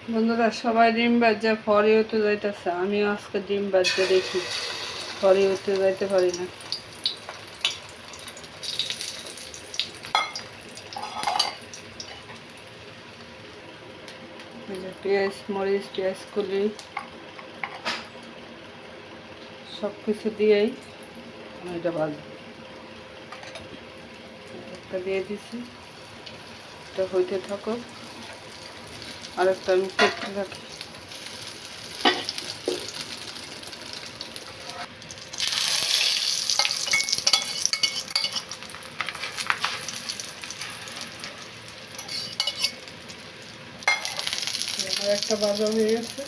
বন্ধুরা, সবাই ডিম ভাজা ফরি হতে যাইতেছে, আমিও আজকে ডিম ভাজা দেখি ফরি হতে যাইতে পারি না। পেঁয়াজ মরিচ পেঁয়াজ কুলি সব কিছু দিয়েই আমি এটা ভাজবো। একটা দিয়ে দিছি, এটা হইতে থাকো, আরেকটা আমি করতে থাকি। একটা ভাজা হয়ে গেছে।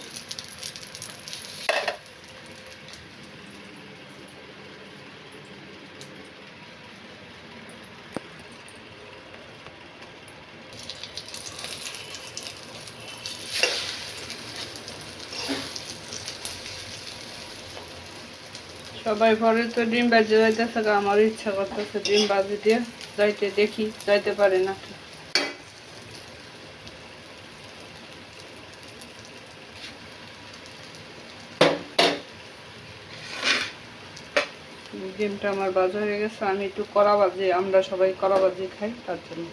সবাই ঘরে তো ডিম বাজে যাইতেছে, আমার ইচ্ছা করতেছে ডিম বাজি দিয়ে যাইতে, দেখি যাইতে পারে না। ডিমটা আমার ভাজা হয়ে গেছে, আমি একটু কড়া ভাজি, আমরা সবাই কড়া ভাজি খাই, তার জন্য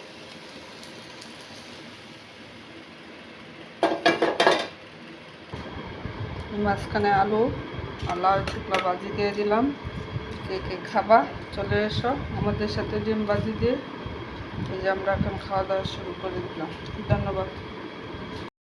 মাঝখানে আলু আর লাল শুকনো ভাজি দিয়ে দিলাম। কে কে খাবা চলে এসো আমাদের সাথে ডিম ভাজি দিয়ে। এই যে আমরা এখন খাওয়া দাওয়া শুরু করে দিলাম। ধন্যবাদ।